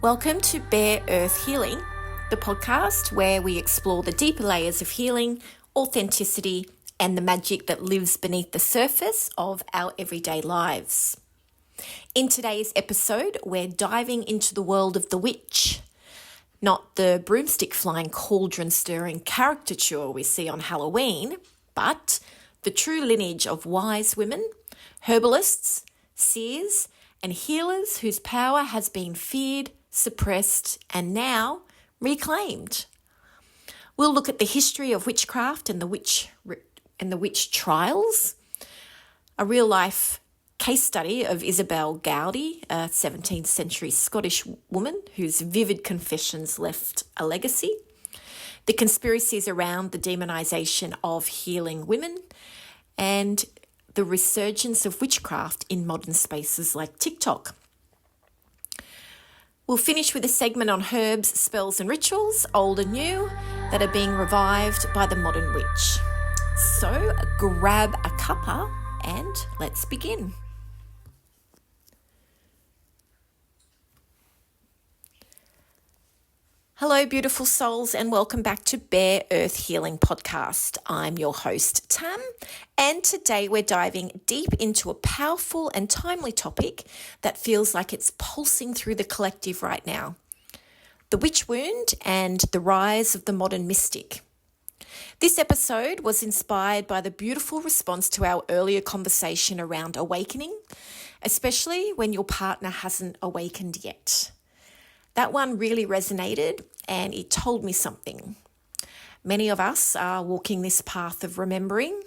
Welcome to Bare Earth Healing, the podcast where we explore the deeper layers of healing, authenticity, and the magic that lives beneath the surface of our everyday lives. In today's episode, we're diving into the world of the witch, not the broomstick flying, cauldron stirring caricature we see on Halloween, but the true lineage of wise women, herbalists, seers, and healers whose power has been feared, suppressed, and now reclaimed. We'll look at the history of witchcraft and the witch trials, a real-life case study of Isobel Gowdie, a 17th century Scottish woman whose vivid confessions left a legacy, the conspiracies around the demonisation of healing women, and the resurgence of witchcraft in modern spaces like TikTok. We'll finish with a segment on herbs, spells and rituals, old and new, that are being revived by the modern witch. So grab a cuppa and let's begin. Hello, beautiful souls, and welcome back to Bare Earth Healing Podcast. I'm your host, Tam, and today we're diving deep into a powerful and timely topic that feels like it's pulsing through the collective right now: the witch wound and the rise of the modern mystic. This episode was inspired by the beautiful response to our earlier conversation around awakening, especially when your partner hasn't awakened yet. That one really resonated and it told me something. Many of us are walking this path of remembering,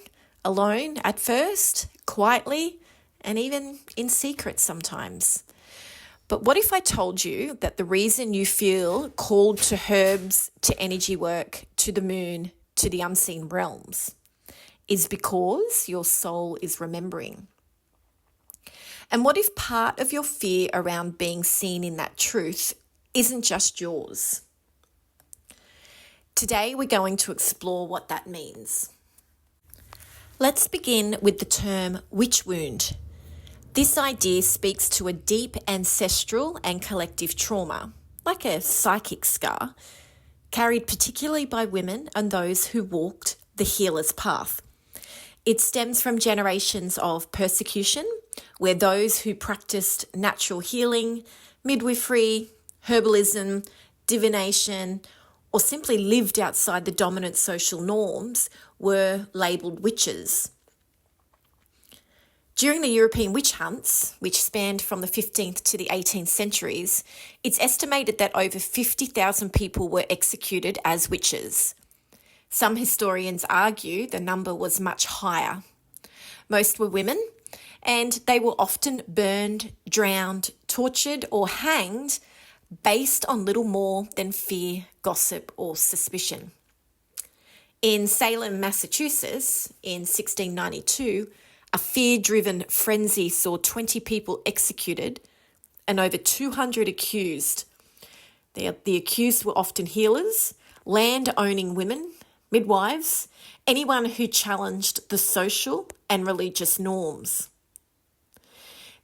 alone at first, quietly, and even in secret sometimes. But what if I told you that the reason you feel called to herbs, to energy work, to the moon, to the unseen realms, is because your soul is remembering? And what if part of your fear around being seen in that truth isn't just yours? Today we're going to explore what that means. Let's begin with the term witch wound. This idea speaks to a deep ancestral and collective trauma, like a psychic scar, carried particularly by women and those who walked the healer's path. It stems from generations of persecution, where those who practiced natural healing, midwifery, herbalism, divination, or simply lived outside the dominant social norms were labelled witches. During the European witch hunts, which spanned from the 15th to the 18th centuries, it's estimated that over 50,000 people were executed as witches. Some historians argue the number was much higher. Most were women, and they were often burned, drowned, tortured, or hanged based on little more than fear, gossip, or suspicion. In Salem, Massachusetts, in 1692, a fear-driven frenzy saw 20 people executed and over 200 accused. The accused were often healers, land-owning women, midwives, anyone who challenged the social and religious norms.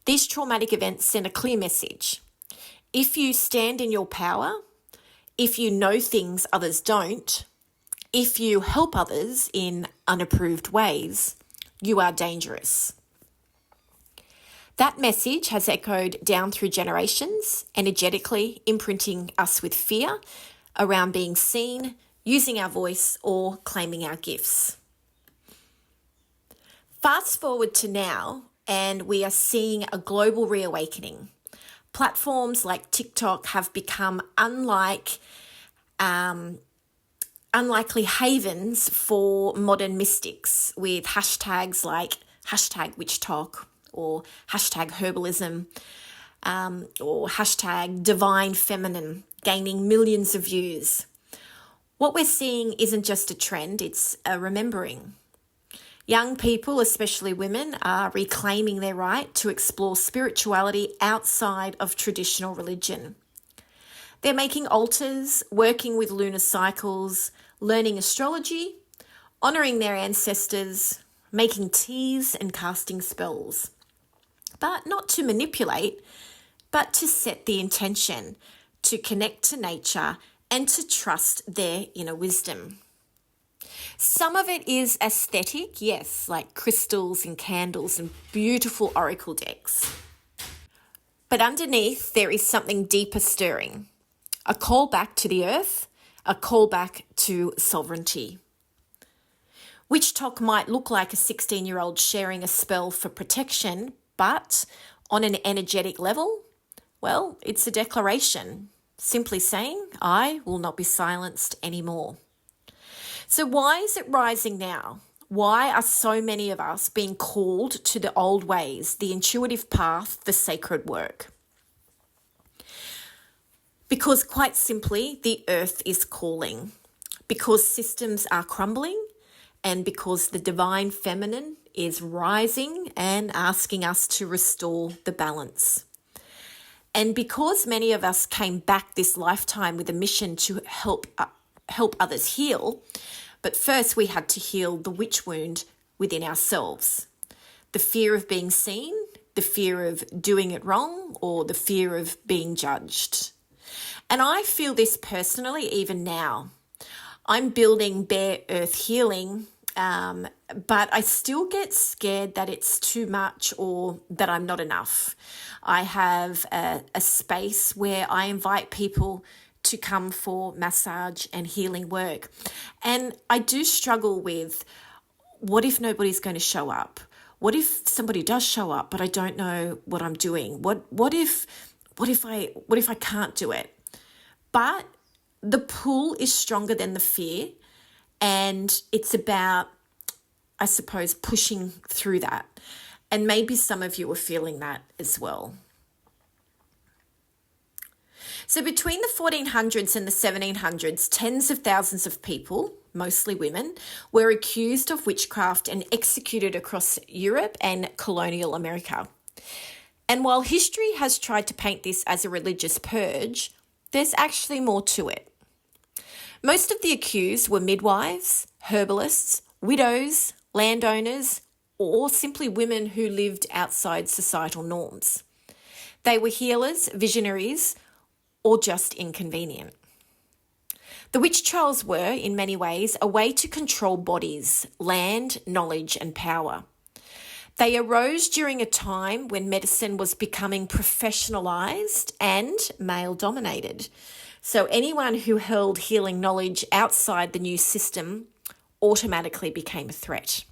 These traumatic events sent a clear message. If you stand in your power, if you know things others don't, if you help others in unapproved ways, you are dangerous. That message has echoed down through generations, energetically imprinting us with fear around being seen, using our voice, or claiming our gifts. Fast forward to now, and we are seeing a global reawakening. Platforms like TikTok have become unlikely havens for modern mystics, with hashtags like #WitchTalk or #Herbalism or #Divine Feminine gaining millions of views. What we're seeing isn't just a trend, it's a remembering. Young people, especially women, are reclaiming their right to explore spirituality outside of traditional religion. They're making altars, working with lunar cycles, learning astrology, honouring their ancestors, making teas and casting spells. But not to manipulate, but to set the intention, to connect to nature, and to trust their inner wisdom. Some of it is aesthetic, yes, like crystals and candles and beautiful oracle decks. But underneath, there is something deeper stirring. A call back to the earth, a call back to sovereignty. Witch talk might look like a 16-year-old sharing a spell for protection, but on an energetic level, well, it's a declaration, simply saying, I will not be silenced anymore. So why is it rising now? Why are so many of us being called to the old ways, the intuitive path, the sacred work? Because quite simply, the earth is calling. Because systems are crumbling, and because the divine feminine is rising and asking us to restore the balance. And because many of us came back this lifetime with a mission to help others heal, but first we had to heal the witch wound within ourselves. The fear of being seen, the fear of doing it wrong, or the fear of being judged. And I feel this personally even now. I'm building bare earth healing, but I still get scared that it's too much or that I'm not enough. I have a space where I invite people to come for massage and healing work. And I do struggle with, what if nobody's going to show up? What if somebody does show up, but I don't know what I'm doing? What if I can't do it? But the pull is stronger than the fear, and it's about, I suppose, pushing through that. And maybe some of you are feeling that as well. So between the 1400s and the 1700s, tens of thousands of people, mostly women, were accused of witchcraft and executed across Europe and colonial America. And while history has tried to paint this as a religious purge, there's actually more to it. Most of the accused were midwives, herbalists, widows, landowners, or simply women who lived outside societal norms. They were healers, visionaries, or just inconvenient. The witch trials were, in many ways, a way to control bodies, land, knowledge, and power. They arose during a time when medicine was becoming professionalised and male-dominated. So anyone who held healing knowledge outside the new system automatically became a threat.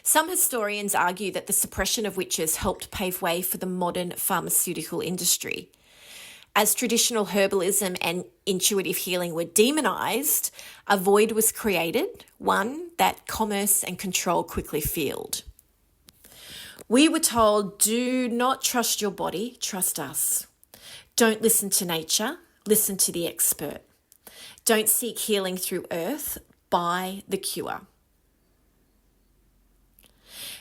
Some historians argue that the suppression of witches helped pave way for the modern pharmaceutical industry. As traditional herbalism and intuitive healing were demonised, a void was created, one that commerce and control quickly filled. We were told, do not trust your body, trust us. Don't listen to nature, listen to the expert. Don't seek healing through earth, buy the cure.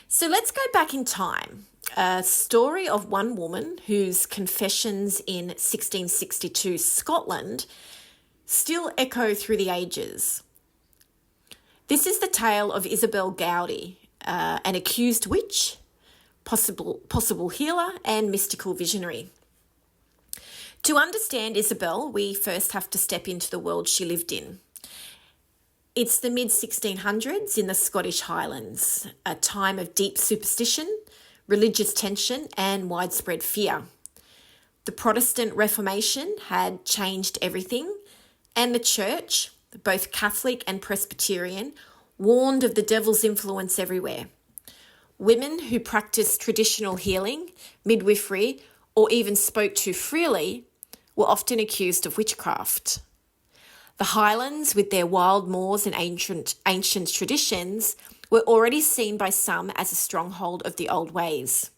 So let's go back in time. A story of one woman whose confessions in 1662 Scotland still echo through the ages. This is the tale of Isobel Gowdie, an accused witch, possible healer, and mystical visionary. To understand Isobel, we first have to step into the world she lived in. It's the mid-1600s in the Scottish Highlands, a time of deep superstition, religious tension, and widespread fear. The Protestant Reformation had changed everything, and the church, both Catholic and Presbyterian, warned of the devil's influence everywhere. Women who practiced traditional healing, midwifery, or even spoke too freely were often accused of witchcraft. The Highlands, with their wild moors and ancient traditions, were already seen by some as a stronghold of the old ways,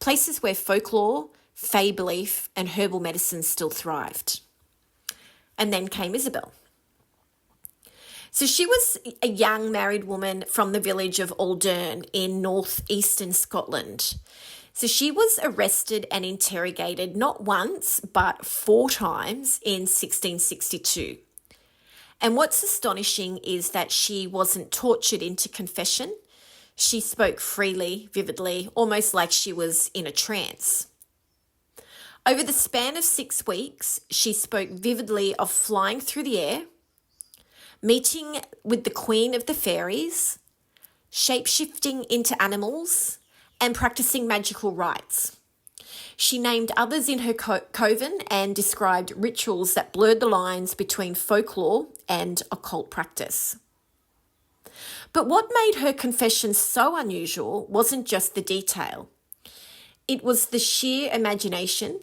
places where folklore, fae belief, and herbal medicine still thrived. And then came Isobel. So she was a young married woman from the village of Aldern in northeastern Scotland. So she was arrested and interrogated not once, but 4 times in 1662. And what's astonishing is that she wasn't tortured into confession. She spoke freely, vividly, almost like she was in a trance. Over the span of 6 weeks, she spoke vividly of flying through the air, meeting with the Queen of the Fairies, shape-shifting into animals, and practicing magical rites. She named others in her coven and described rituals that blurred the lines between folklore and occult practice. But what made her confession so unusual wasn't just the detail. It was the sheer imagination,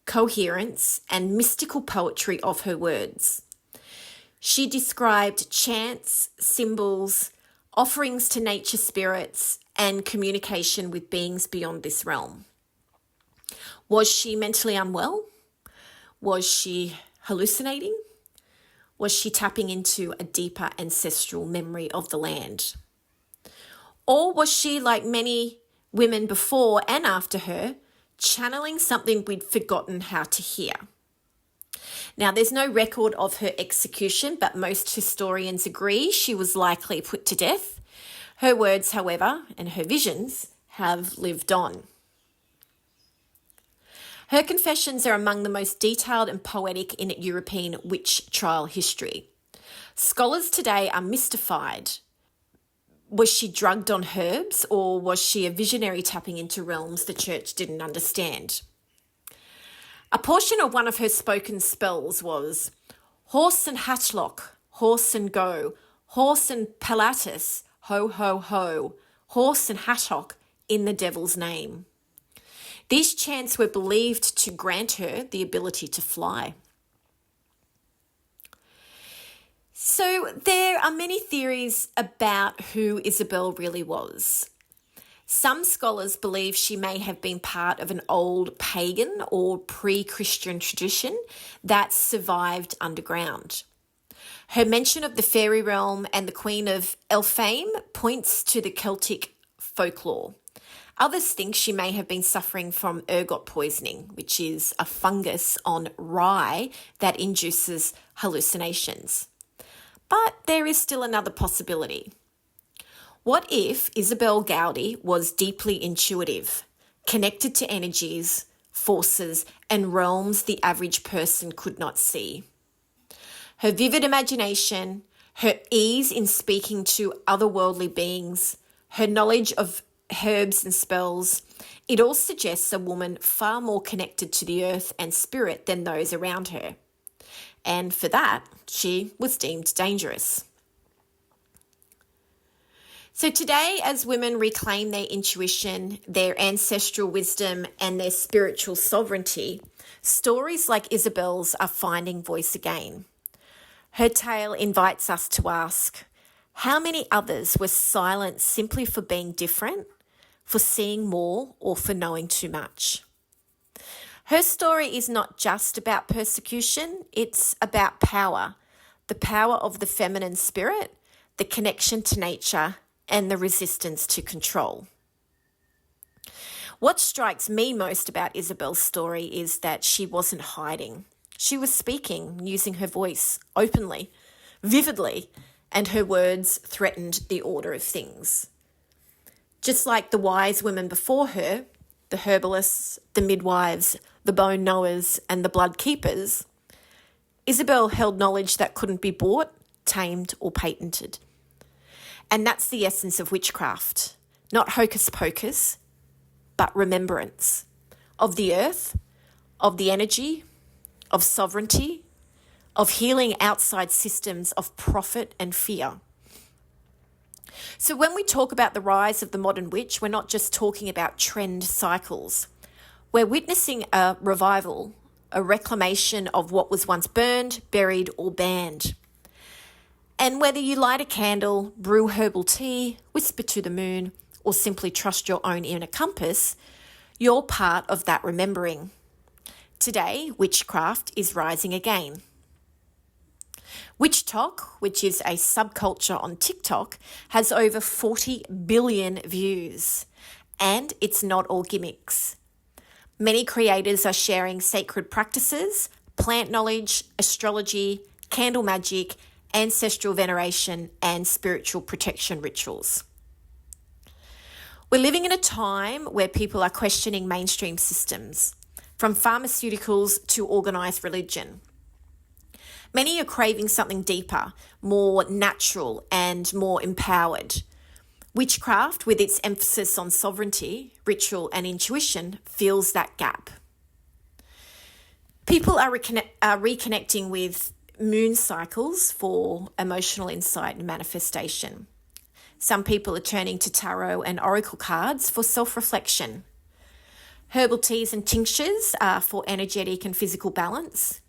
coherence, and mystical poetry of her words. She described chants, symbols, offerings to nature spirits, and communication with beings beyond this realm. Was she mentally unwell? Was she hallucinating? Was she tapping into a deeper ancestral memory of the land? Or was she, like many women before and after her, channeling something we'd forgotten how to hear? Now, there's no record of her execution, but most historians agree she was likely put to death. Her words, however, and her visions have lived on. Her confessions are among the most detailed and poetic in European witch trial history. Scholars today are mystified. Was she drugged on herbs, or was she a visionary tapping into realms the church didn't understand? A portion of one of her spoken spells was horse and hatchlock, horse and go, horse and pilatus, ho, ho, ho, horse and hatchlock in the devil's name. These chants were believed to grant her the ability to fly. So there are many theories about who Isobel really was. Some scholars believe she may have been part of an old pagan or pre-Christian tradition that survived underground. Her mention of the fairy realm and the Queen of Elfame points to the Celtic folklore. Others think she may have been suffering from ergot poisoning, which is a fungus on rye that induces hallucinations. But there is still another possibility. What if Isobel Gowdie was deeply intuitive, connected to energies, forces, and realms the average person could not see? Her vivid imagination, her ease in speaking to otherworldly beings, her knowledge of herbs and spells, it all suggests a woman far more connected to the earth and spirit than those around her. And for that, she was deemed dangerous. So today, as women reclaim their intuition, their ancestral wisdom, and their spiritual sovereignty, stories like Isobel's are finding voice again. Her tale invites us to ask, how many others were silent simply for being different, for seeing more, or for knowing too much? Her story is not just about persecution, it's about power, the power of the feminine spirit, the connection to nature, and the resistance to control. What strikes me most about Isobel's story is that she wasn't hiding. She was speaking, using her voice openly, vividly, and her words threatened the order of things. Just like the wise women before her, the herbalists, the midwives, the bone knowers, and the blood keepers, Isobel held knowledge that couldn't be bought, tamed, or patented. And that's the essence of witchcraft, not hocus pocus, but remembrance of the earth, of the energy, of sovereignty, of healing outside systems of profit and fear. So when we talk about the rise of the modern witch, we're not just talking about trend cycles. We're witnessing a revival, a reclamation of what was once burned, buried, or banned. And whether you light a candle, brew herbal tea, whisper to the moon, or simply trust your own inner compass, you're part of that remembering. Today, witchcraft is rising again. Witch Talk, which is a subculture on TikTok, has over 40 billion views, and it's not all gimmicks. Many creators are sharing sacred practices, plant knowledge, astrology, candle magic, ancestral veneration, and spiritual protection rituals. We're living in a time where people are questioning mainstream systems. from pharmaceuticals to organised religion. Many are craving something deeper, more natural and more empowered. Witchcraft, with its emphasis on sovereignty, ritual and intuition, fills that gap. People are reconnecting with moon cycles for emotional insight and manifestation. Some people are turning to tarot and oracle cards for self-reflection. Herbal teas and tinctures are for energetic and physical balance.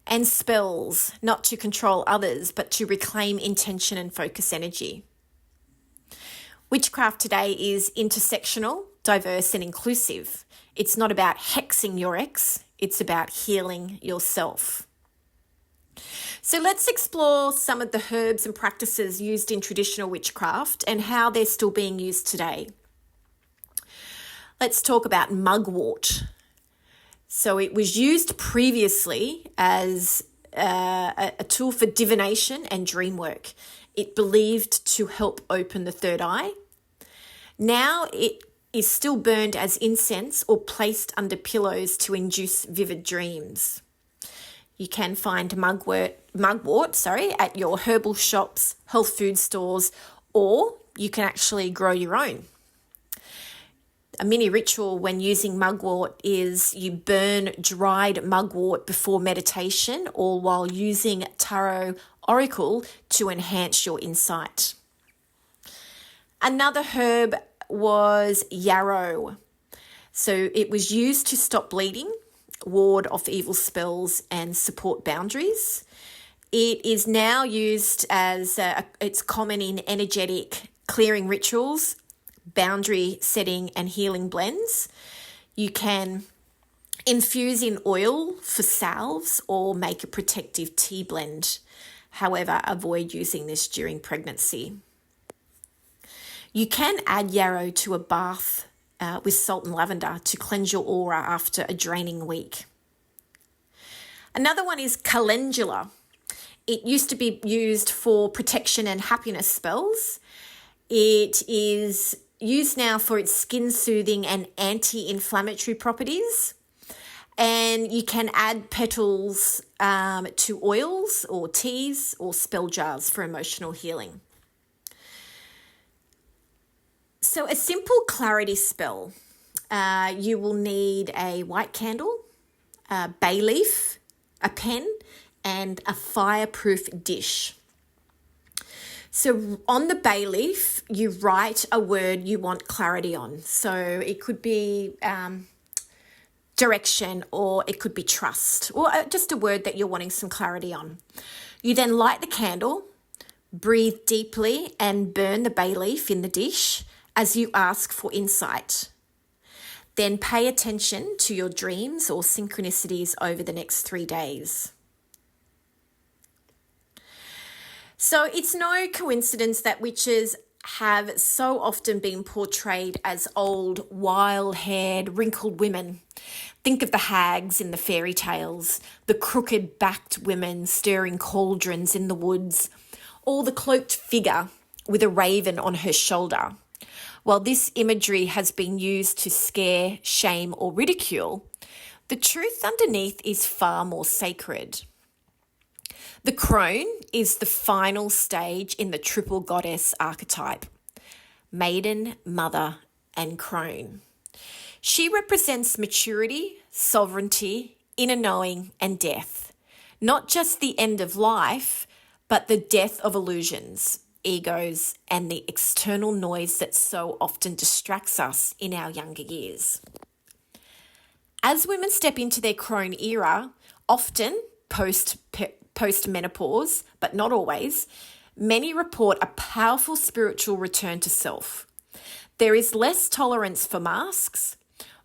And spells, not to control others, but to reclaim intention and focus energy. Witchcraft today is intersectional, diverse and inclusive. It's not about hexing your ex, it's about healing yourself. So let's explore some of the herbs and practices used in traditional witchcraft and how they're still being used today. Let's talk about mugwort. So it was used previously as a tool for divination and dream work. It believed to help open the third eye. Now it is still burned as incense or placed under pillows to induce vivid dreams. You can find mugwort at your herbal shops, health food stores, or you can actually grow your own. A mini ritual when using mugwort is you burn dried mugwort before meditation or while using tarot oracle to enhance your insight. Another herb was yarrow. So it was used to stop bleeding, ward off evil spells and support boundaries. It is now used as it's common in energetic clearing rituals, boundary setting and healing blends. You can infuse in oil for salves or make a protective tea blend. However, avoid using this during pregnancy. You can add yarrow to a bath with salt and lavender to cleanse your aura after a draining week. Another one is calendula. It used to be used for protection and happiness spells. It is used now for its skin soothing and anti-inflammatory properties. And you can add petals to oils or teas or spell jars for emotional healing. So a simple clarity spell, you will need a white candle, a bay leaf, a pen, and a fireproof dish. So on the bay leaf, you write a word you want clarity on. So it could be direction, or it could be trust, or just a word that you're wanting some clarity on. You then light the candle, breathe deeply, and burn the bay leaf in the dish as you ask for insight. Then pay attention to your dreams or synchronicities over the next 3 days. So it's no coincidence that witches have so often been portrayed as old, wild-haired, wrinkled women. Think of the hags in the fairy tales, the crooked-backed women stirring cauldrons in the woods, or the cloaked figure with a raven on her shoulder. While this imagery has been used to scare, shame, or ridicule, the truth underneath is far more sacred. The crone is the final stage in the triple goddess archetype: maiden, mother, and crone. She represents maturity, sovereignty, inner knowing, and death. Not just the end of life, but the death of illusions, egos, and the external noise that so often distracts us in our younger years. As women step into their crone era, often post-menopause, but not always, many report a powerful spiritual return to self. There is less tolerance for masks,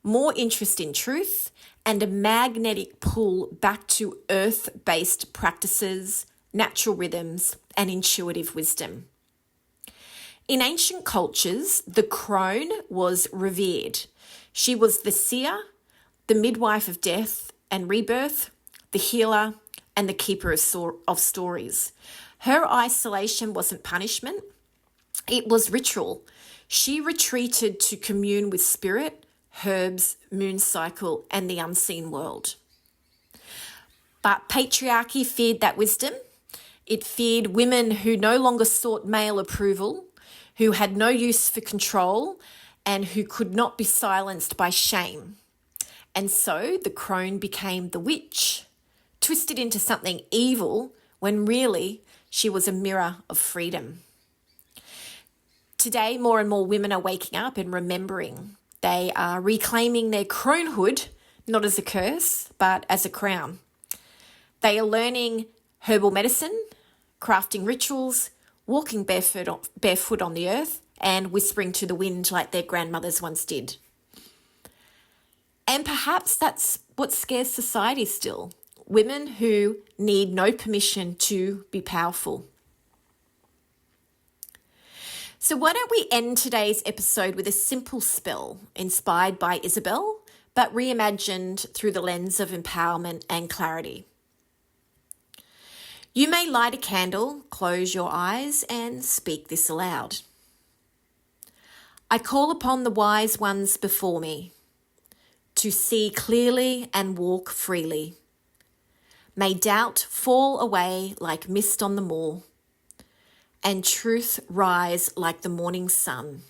more interest in truth, and a magnetic pull back to earth-based practices, natural rhythms, and intuitive wisdom. In ancient cultures, the crone was revered. She was the seer, the midwife of death and rebirth, the healer, and the keeper of stories. Her isolation wasn't punishment, it was ritual. She retreated to commune with spirit, herbs, moon cycle, and the unseen world. But patriarchy feared that wisdom. It feared women who no longer sought male approval, who had no use for control, and who could not be silenced by shame. And so the crone became the witch, twisted into something evil when really she was a mirror of freedom. Today, more and more women are waking up and remembering. They are reclaiming their cronehood, not as a curse, but as a crown. They are learning herbal medicine, crafting rituals, walking barefoot on the earth, and whispering to the wind like their grandmothers once did. And perhaps that's what scares society still. Women who need no permission to be powerful. So why don't we end today's episode with a simple spell inspired by Isobel, but reimagined through the lens of empowerment and clarity. You may light a candle, close your eyes, and speak this aloud. I call upon the wise ones before me to see clearly and walk freely. May doubt fall away like mist on the moor, and truth rise like the morning sun.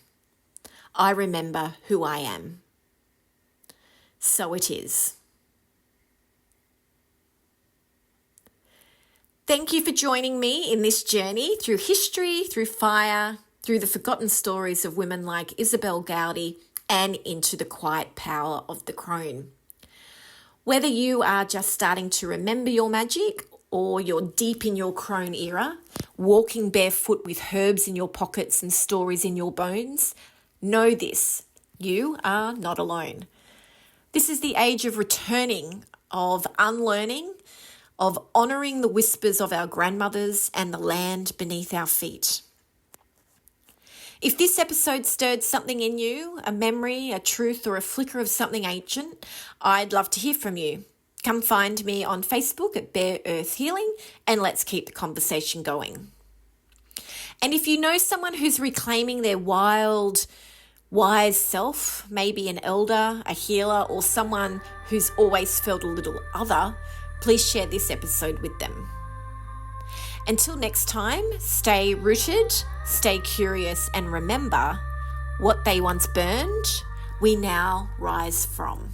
I remember who I am. So it is. Thank you for joining me in this journey through history, through fire, through the forgotten stories of women like Isobel Gowdie, and into the quiet power of the crone. Whether you are just starting to remember your magic or you're deep in your crone era, walking barefoot with herbs in your pockets and stories in your bones, know this: you are not alone. This is the age of returning, of unlearning, of honouring the whispers of our grandmothers and the land beneath our feet. If this episode stirred something in you, a memory, a truth, or a flicker of something ancient, I'd love to hear from you. Come find me on Facebook at Bare Earth Healing, and let's keep the conversation going. And if you know someone who's reclaiming their wild, wise self, maybe an elder, a healer, or someone who's always felt a little other, please share this episode with them. Until next time, stay rooted, stay curious, and remember, what they once burned, we now rise from.